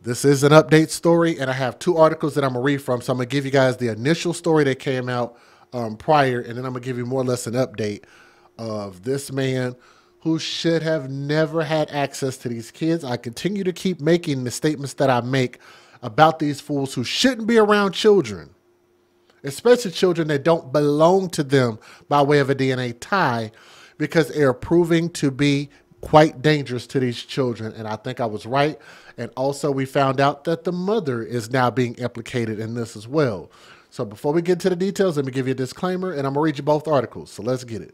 This is an update story, and I have two articles that I'm going to read from. So I'm going to give you guys the initial story that came out prior, and then I'm going to give you more or less an update of this man who should have never had access to these kids. I continue to keep making the statements that I make about these fools who shouldn't be around children, especially children that don't belong to them by way of a DNA tie, because they are proving to be quite dangerous to these children. And I think I was right. And also we found out that the mother is now being implicated in this as well. So before we get into the details, let me give you a disclaimer, and I'm gonna read you both articles. So let's get it.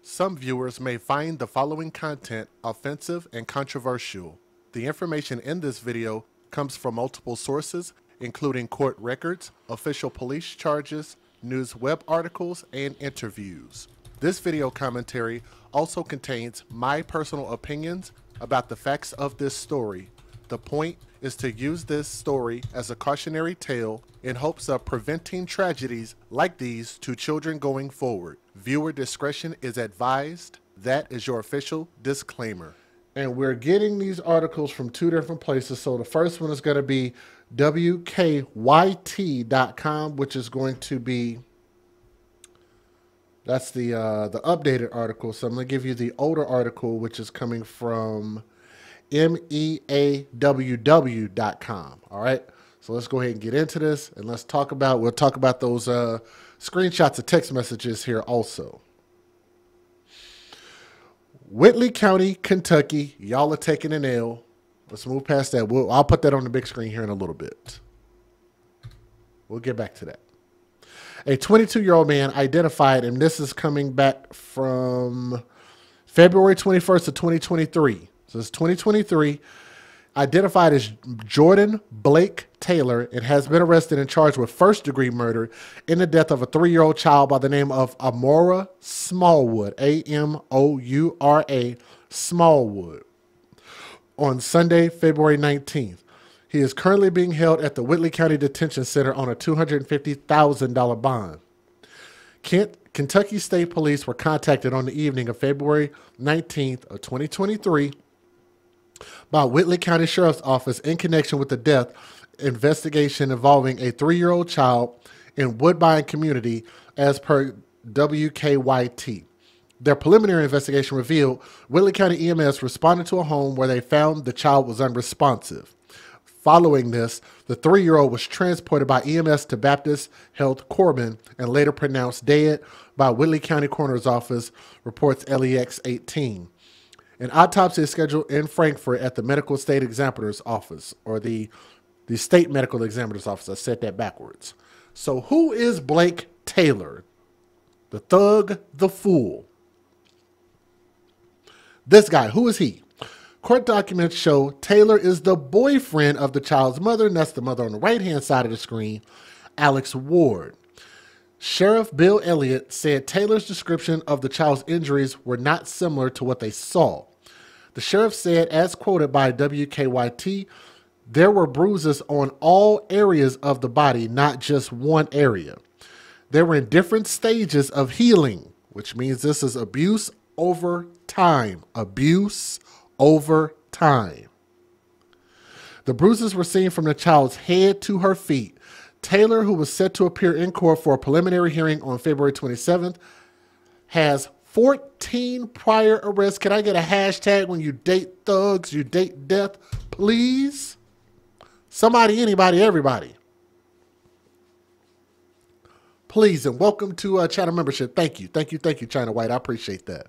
Some viewers may find the following content offensive and controversial. The information in this video comes from multiple sources, including court records, official police charges, news web articles, and interviews. This video commentary also contains my personal opinions about the facts of this story. The point is to use this story as a cautionary tale in hopes of preventing tragedies like these to children going forward. Viewer discretion is advised. That is your official disclaimer. And we're getting these articles from two different places. So the first one is going to be wkyt.com, which is going to be, that's the updated article. So I'm going to give you the older article, which is coming from meaww.com. All right. So let's go ahead and get into this, and we'll talk about those screenshots of text messages here also. Whitley County, Kentucky. Y'all are taking an L. Let's move past that. I'll put that on the big screen here in a little bit. We'll get back to that. A 22-year-old man identified, and this is coming back from February 21st of 2023. So it's 2023, identified as Jordan Blake Taylor, and has been arrested and charged with first-degree murder in the death of a 3-year-old child by the name of Amora Smallwood, A-M-O-U-R-A, Smallwood, on Sunday, February 19th. He is currently being held at the Whitley County Detention Center on a $250,000 bond. Kentucky State Police were contacted on the evening of February 19th of 2023 by Whitley County Sheriff's Office in connection with the death investigation involving a 3-year-old child in Woodbine community, as per WKYT. Their preliminary investigation revealed Whitley County EMS responded to a home where they found the child was unresponsive. Following this, the 3-year-old was transported by EMS to Baptist Health Corbin and later pronounced dead by Whitley County Coroner's Office, reports LEX 18. An autopsy is scheduled in Frankfort at the Medical State Examiner's Office, or the State Medical Examiner's Office. I said that backwards. So who is Blake Taylor? The thug, the fool. This guy, who is he? Court documents show Taylor is the boyfriend of the child's mother, and that's the mother on the right-hand side of the screen, Alex Ward. Sheriff Bill Elliott said Taylor's description of the child's injuries were not similar to what they saw. The sheriff said, as quoted by WKYT, there were bruises on all areas of the body, not just one area. They were in different stages of healing, which means this is abuse over time. Abuse over time. The bruises were seen from the child's head to her feet. Taylor, who was set to appear in court for a preliminary hearing on February 27th, has 14 prior arrests. Can I get a hashtag when you date thugs, you date death, please? Somebody, anybody, everybody. Please, and welcome to channel membership. Thank you, thank you, thank you, China White. I appreciate that.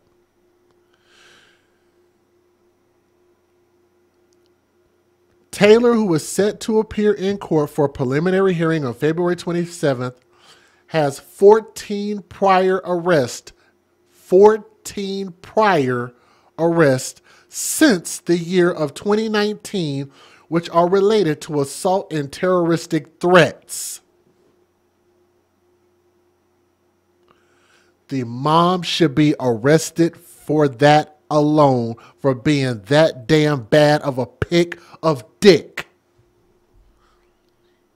Taylor, who was set to appear in court for a preliminary hearing on February 27th, has 14 prior arrests. 14 prior arrests since the year of 2019, which are related to assault and terroristic threats. The mom should be arrested for that alone, for being that damn bad of a pick of dick.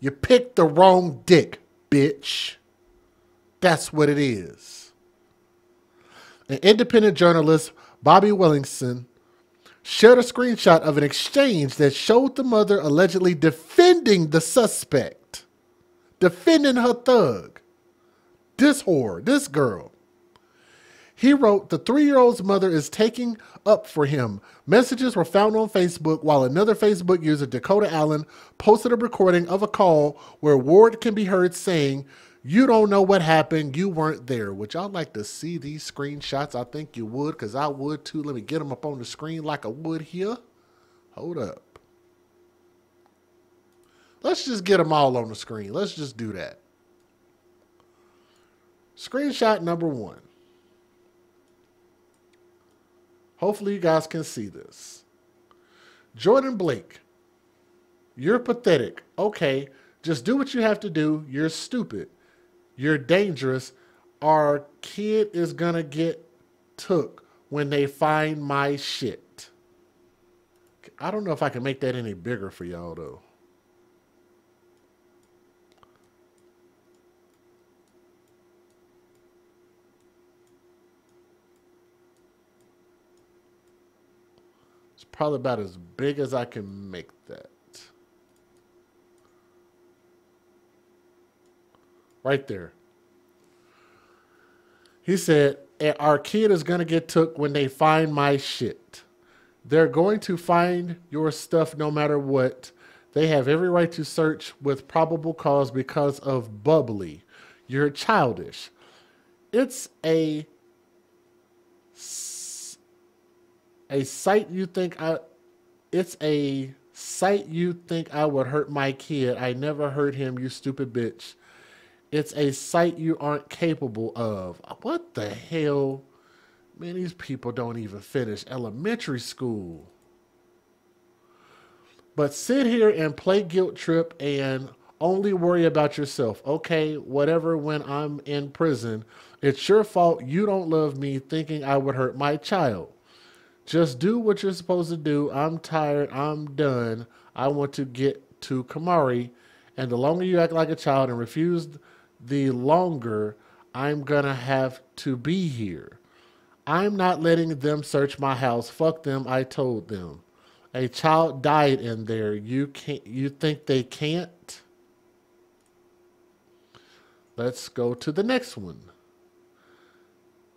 You picked the wrong dick, bitch. That's what it is. An independent journalist, Bobby Williamson, shared a screenshot of an exchange that showed the mother allegedly defending the suspect, defending her thug, this whore, this girl. He wrote, the 3-year-old's mother is taking up for him. Messages were found on Facebook while another Facebook user, Dakota Allen, posted a recording of a call where Ward can be heard saying, you don't know what happened. You weren't there. Would y'all like to see these screenshots? I think you would, because I would too. Let me get them up on the screen like I would here. Hold up. Let's just get them all on the screen. Let's just do that. Screenshot number 1. Hopefully you guys can see this. Jordan Blake, you're pathetic. Okay, just do what you have to do. You're stupid. You're dangerous. Our kid is gonna get took when they find my shit. I don't know if I can make that any bigger for y'all though. Probably about as big as I can make that. Right there. He said, our kid is going to get took when they find my shit. They're going to find your stuff no matter what. They have every right to search with probable cause because of bubbly. You're childish. It's a site you think it's a site you think I would hurt my kid. I never hurt him, you stupid bitch. It's a site you aren't capable of. What the hell? Man, these people don't even finish elementary school. But sit here and play guilt trip and only worry about yourself. Okay, whatever, when I'm in prison. It's your fault you don't love me thinking I would hurt my child. Just do what you're supposed to do. I'm tired. I'm done. I want to get to Kamari. And the longer you act like a child and refuse, the longer I'm going to have to be here. I'm not letting them search my house. Fuck them. I told them. A child died in there. You think they can't? Let's go to the next one.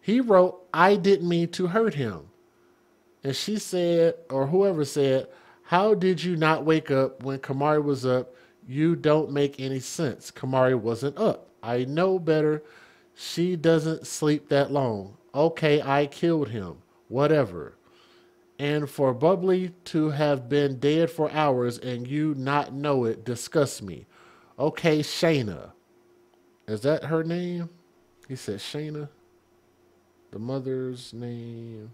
He wrote, I didn't mean to hurt him. And she said, or whoever said, how did you not wake up when Kamari was up? You don't make any sense. Kamari wasn't up. I know better. She doesn't sleep that long. Okay, I killed him. Whatever. And for Bubbly to have been dead for hours and you not know it disgusts me. Okay, Shayna. Is that her name? He said Shayna. The mother's name.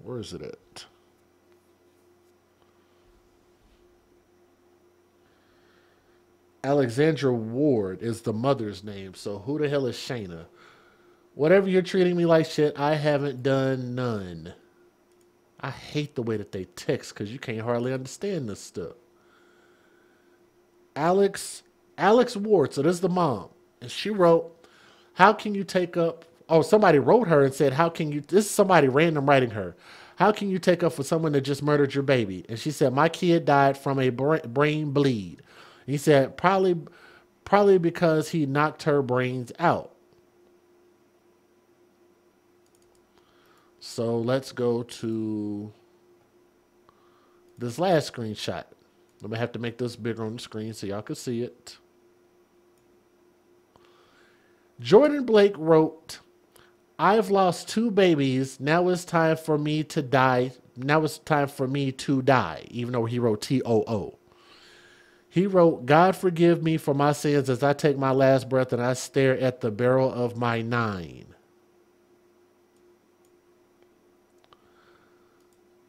Where is it at? Alexandra Ward is the mother's name. So who the hell is Shayna? Whatever you're treating me like shit, I haven't done none. I hate the way that they text because you can't hardly understand this stuff. Alex Ward, so this is the mom. And she wrote, how can you take up... Oh, somebody wrote her and said, how can you... This is somebody random writing her. How can you take up for someone that just murdered your baby? And she said, my kid died from a brain bleed. And he said, probably because he knocked her brains out. So let's go to this last screenshot. I'm going to have to make this bigger on the screen so y'all can see it. Jordan Blake wrote, I've lost 2 babies. Now it's time for me to die. Now it's time for me to die, even though he wrote TOO. He wrote, God forgive me for my sins as I take my last breath and I stare at the barrel of my 9.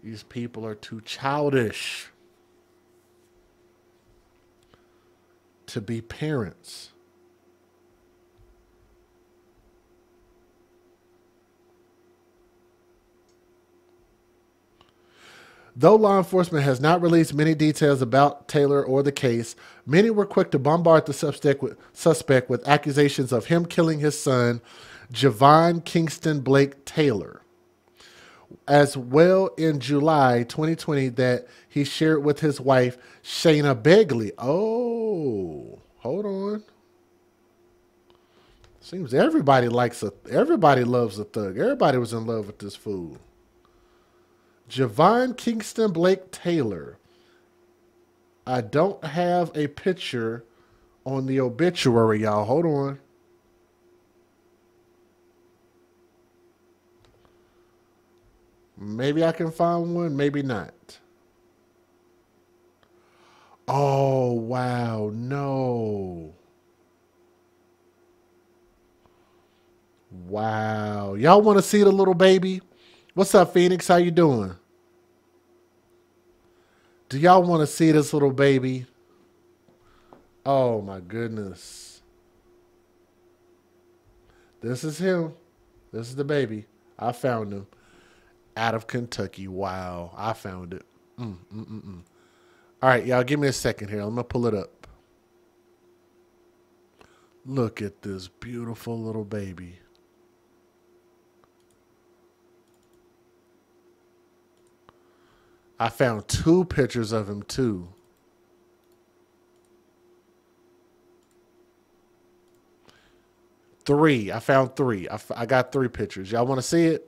These people are too childish to be parents. Though law enforcement has not released many details about Taylor or the case, many were quick to bombard the suspect with accusations of him killing his son, Javon Kingston Blake Taylor. As well in July 2020 that he shared with his wife, Shayna Begley. Oh, hold on. Seems everybody everybody loves a thug. Everybody was in love with this fool. Javon Kingston Blake Taylor. I don't have a picture on the obituary, y'all. Hold on. Maybe I can find one, maybe not. Oh, wow, no. Wow. Y'all want to see the little baby? What's up, Phoenix? How you doing? Do y'all want to see this little baby? Oh, my goodness. This is him. This is the baby. I found him. Out of Kentucky. Wow. I found it. All right, y'all, give me a second here. I'm going to pull it up. Look at this beautiful little baby. I found 2 pictures of him, too. Three. I found 3. I got 3 pictures. Y'all want to see it?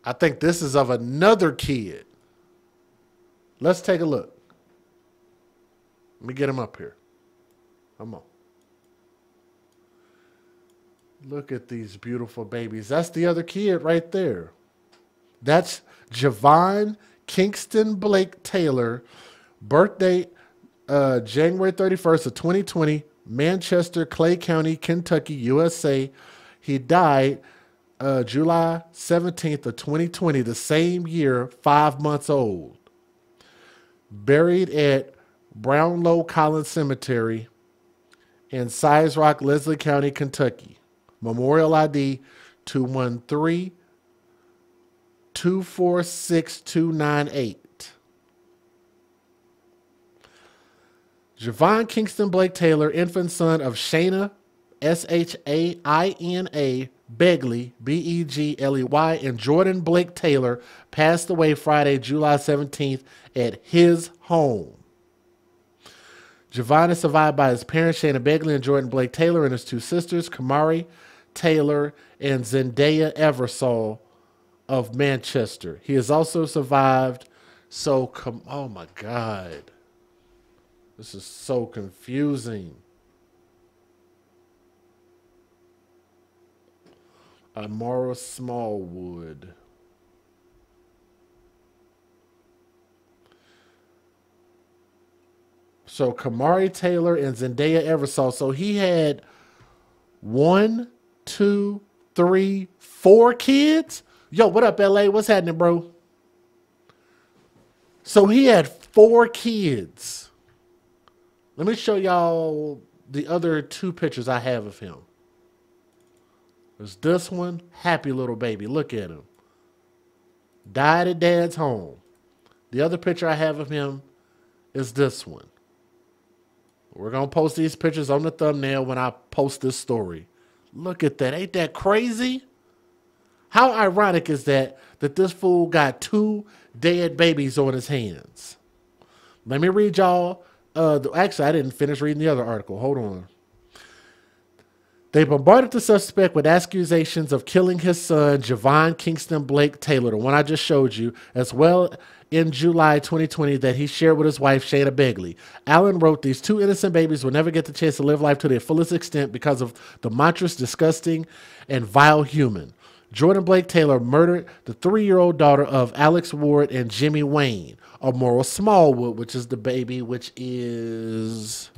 I think this is of another kid. Let's take a look. Let me get him up here. Come on. Look at these beautiful babies. That's the other kid right there. That's Javon Kingston Blake Taylor. Birthday January 31st of 2020. Manchester, Clay County, Kentucky, USA. He died July 17th of 2020, the same year, 5 months old. Buried at Brownlow Collins Cemetery in Size Rock, Leslie County, Kentucky. Memorial ID 213-246-298. Javon Kingston Blake Taylor, infant son of Shayna, Shaina Begley, Begley, and Jordan Blake Taylor, passed away Friday, July 17th at his home. Javon is survived by his parents, Shayna Begley and Jordan Blake Taylor, and his 2 sisters, Kamari Taylor and Zendaya Eversole of Manchester. He is also survived. Oh my God. This is so confusing. Amara Smallwood. So Kamari Taylor and Zendaya Eversole. So he had 1, 2, 3, 4 kids. Yo, what up, LA? What's happening, bro? So he had 4 kids. Let me show y'all the other 2 pictures I have of him. There's this one, happy little baby. Look at him. Died at dad's home. The other picture I have of him is this one. We're going to post these pictures on the thumbnail when I post this story. Look at that. Ain't that crazy? How ironic is that this fool got 2 dead babies on his hands? Let me read y'all. Actually, I didn't finish reading the other article. Hold on. They bombarded the suspect with accusations of killing his son, Javon Kingston Blake Taylor, the one I just showed you, as well in July 2020 that he shared with his wife, Shayna Begley. Allen wrote, "These 2 innocent babies will never get the chance to live life to their fullest extent because of the monstrous, disgusting, and vile human. Jordan Blake Taylor murdered the 3-year-old daughter of Alex Ward and Jimmy Wayne, Amora Smallwood," which is the baby, which is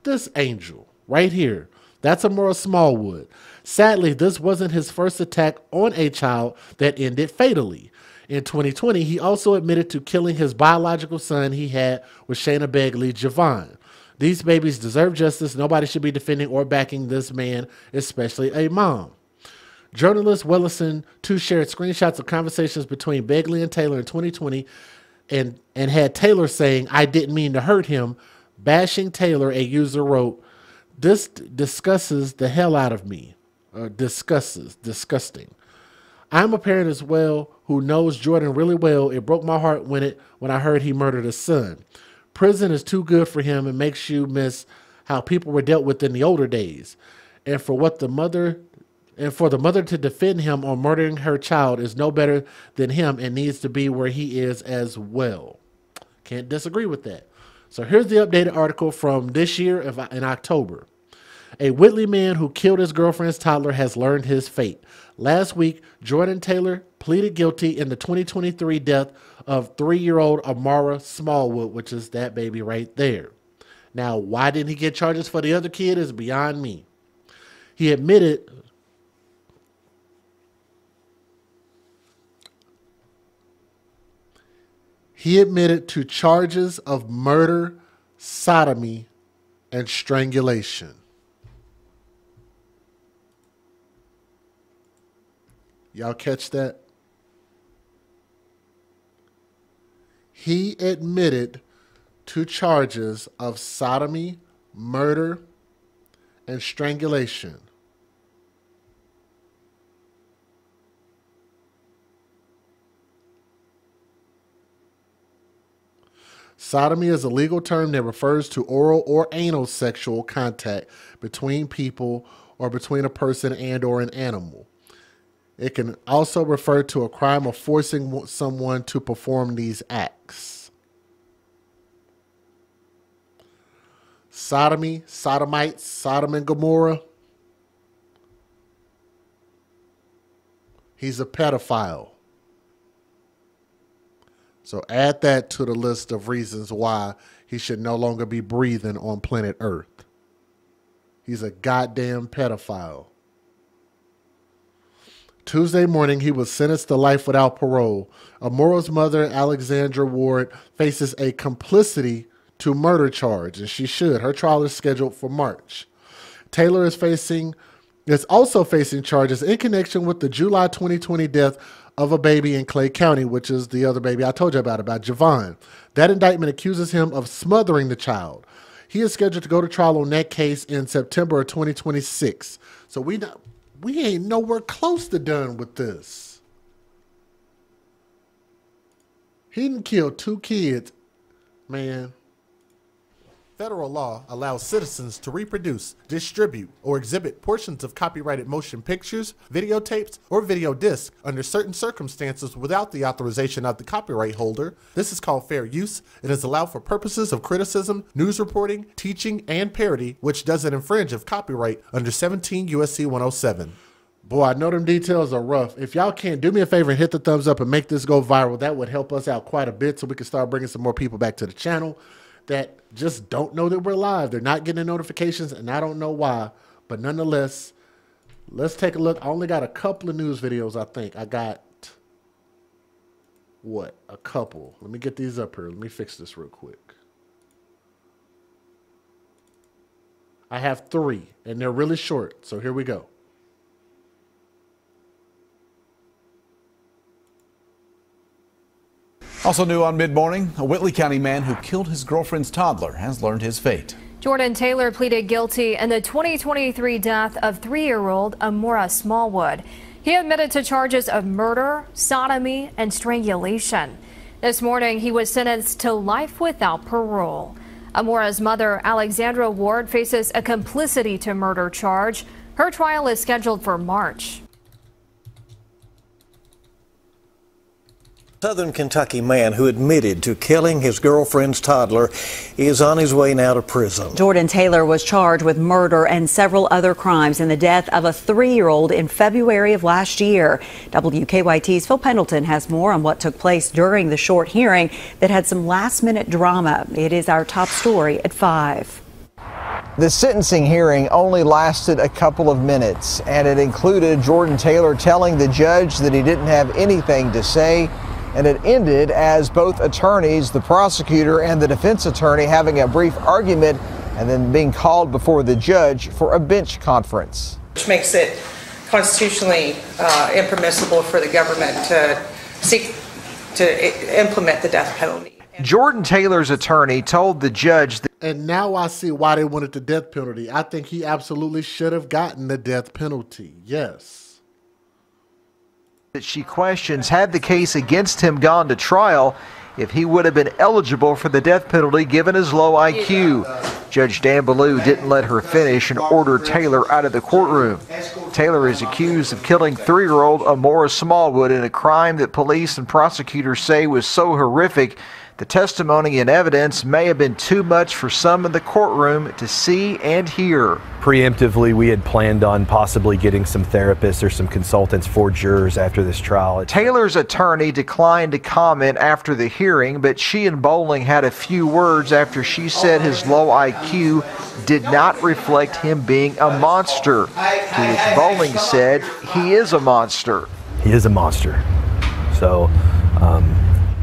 this angel right here. That's Amora Smallwood. Sadly, this wasn't his first attack on a child that ended fatally. In 2020, he also admitted to killing his biological son he had with Shayna Begley, Javon. These babies deserve justice. Nobody should be defending or backing this man, especially a mom. Journalist Willison, too, shared screenshots of conversations between Begley and Taylor in 2020 and had Taylor saying, "I didn't mean to hurt him." Bashing Taylor, a user wrote, This disgustes the hell out of me. Disgusting. I'm a parent as well who knows Jordan really well. It broke my heart when I heard he murdered his son. Prison is too good for him and makes you miss how people were dealt with in the older days. And for the mother to defend him on murdering her child is no better than him and needs to be where he is as well. Can't disagree with that. So here's the updated article from this year in October. A Whitley man who killed his girlfriend's toddler has learned his fate. Last week, Jordan Taylor pleaded guilty in the 2023 death of 3-year-old Amara Smallwood, which is that baby right there. Now, why didn't he get charges for the other kid is beyond me. He admitted to charges of murder, sodomy, and strangulation. Y'all catch that? He admitted to charges of sodomy, murder, and strangulation. Sodomy is a legal term that refers to oral or anal sexual contact between people or between a person and or an animal. It can also refer to a crime of forcing someone to perform these acts. Sodomy, sodomites, Sodom and Gomorrah. He's a pedophile. So add that to the list of reasons why he should no longer be breathing on planet Earth. He's a goddamn pedophile. Tuesday morning, he was sentenced to life without parole. Amara's mother, Alexandra Ward, faces a complicity to murder charge, and she should. Her trial is scheduled for March. Taylor is also facing charges in connection with the July 2020 death of a baby in Clay County, which is the other baby I told you about Javon. That indictment accuses him of smothering the child. He is scheduled to go to trial on that case in September of 2026. So we ain't nowhere close to done with this. He done killed 2 kids, man. Federal law allows citizens to reproduce, distribute, or exhibit portions of copyrighted motion pictures, videotapes, or video discs under certain circumstances without the authorization of the copyright holder. This is called fair use and is allowed for purposes of criticism, news reporting, teaching, and parody, which doesn't infringe of copyright under 17 U.S.C. 107. Boy, I know them details are rough. If y'all can, do me a favor and hit the thumbs up and make this go viral. That would help us out quite a bit so we can start bringing some more people back to the channel that just don't know that we're live. They're not getting the notifications, and I don't know why. But nonetheless, let's take a look. I only got a couple of news videos, I think. I got, what, a couple. Let me get these up here. Let me fix this real quick. I have 3, and they're really short, so here we go. Also new on Mid-Morning, a Whitley County man who killed his girlfriend's toddler has learned his fate. Jordan Taylor pleaded guilty in the 2023 death of 3-year-old Amara Smallwood. He admitted to charges of murder, sodomy, and strangulation. This morning, he was sentenced to life without parole. Amara's mother, Alexandra Ward, faces a complicity to murder charge. Her trial is scheduled for March. Southern Kentucky man who admitted to killing his girlfriend's toddler is on his way now to prison. Jordan Taylor was charged with murder and several other crimes in the death of a 3-year-old in February of last year. WKYT's Phil Pendleton has more on what took place during the short hearing that had some last-minute drama. It is our top story at 5. The sentencing hearing only lasted a couple of minutes, and it included Jordan Taylor telling the judge that he didn't have anything to say. And it ended as both attorneys, the prosecutor and the defense attorney, having a brief argument and then being called before the judge for a bench conference. Which makes it constitutionally impermissible for the government to seek to implement the death penalty. Jordan Taylor's attorney told the judge that And now I see why they wanted the death penalty. I think he absolutely should have gotten the death penalty. Yes. That she questions, had the case against him gone to trial, if he would have been eligible for the death penalty given his low IQ. Judge Dan Ballou didn't let her finish and ordered Taylor out of the courtroom. Taylor is accused of killing 3-year-old Amora Smallwood in a crime that police and prosecutors say was so horrific the testimony and evidence may have been too much for some in the courtroom to see and hear. Preemptively, we had planned on possibly getting some therapists or some consultants for jurors after this trial. Taylor's attorney declined to comment after the hearing, but she and Bowling had a few words after she said his low IQ did not reflect him being a monster. To which Bowling said, he is a monster. He is a monster. So,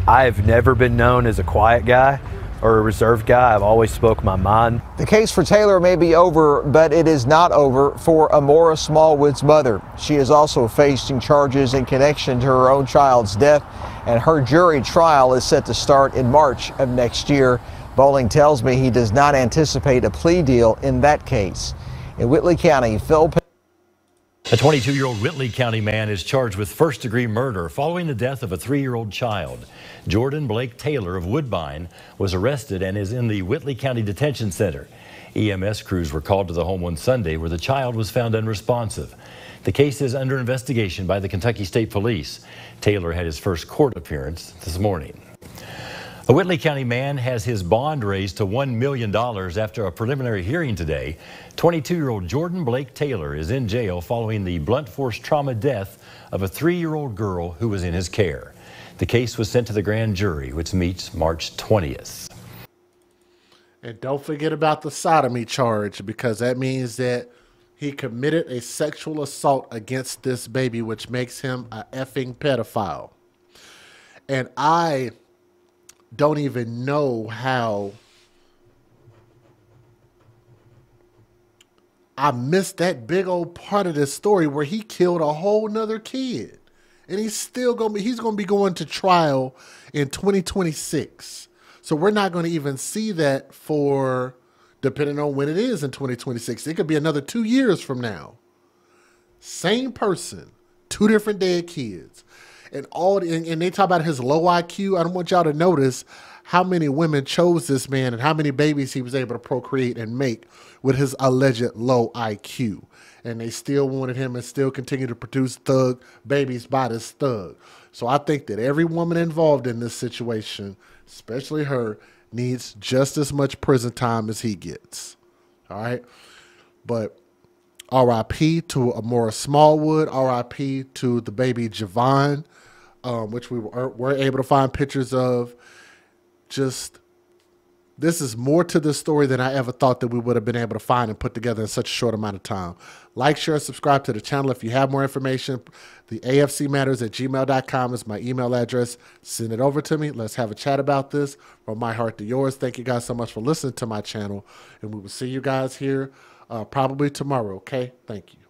I've never been known as a quiet guy or a reserved guy. I've always spoke my mind. The case for Taylor may be over, but it is not over for Amora Smallwood's mother. She is also facing charges in connection to her own child's death, and her jury trial is set to start in March of next year. Bowling tells me he does not anticipate a plea deal in that case. In Whitley County, Phil. A 22-year-old Whitley County man is charged with first-degree murder following the death of a 3-year-old child. Jordan Blake Taylor of Woodbine was arrested and is in the Whitley County Detention Center. EMS crews were called to the home on Sunday where the child was found unresponsive. The case is under investigation by the Kentucky State Police. Taylor had his first court appearance this morning. A Whitley County man has his bond raised to $1 million after a preliminary hearing today. 22-year-old Jordan Blake Taylor is in jail following the blunt force trauma death of a 3-year-old girl who was in his care. The case was sent to the grand jury, which meets March 20th. And don't forget about the sodomy charge, because that means that he committed a sexual assault against this baby, which makes him a effing pedophile. And I don't even know how I missed that big old part of this story where he killed a whole nother kid. And he's gonna be going to trial in 2026. So we're not going to even see that for, depending on when it is in 2026. It could be another 2 years from now. Same person, 2 different dead kids. And they talk about his low IQ. I don't want y'all to notice how many women chose this man and how many babies he was able to procreate and make with his alleged low IQ. And they still wanted him and still continue to produce thug babies by this thug. So I think that every woman involved in this situation, especially her, needs just as much prison time as he gets. All right? But R.I.P. to Amora Smallwood. R.I.P. to the baby Javon, which we were able to find pictures of. Just, this is more to the story than I ever thought that we would have been able to find and put together in such a short amount of time. Like, share, subscribe to the channel if you have more information. The afcmatters@gmail.com is my email address. Send it over to me. Let's have a chat about this. From my heart to yours. Thank you guys so much for listening to my channel. And we will see you guys here probably tomorrow, okay? Thank you.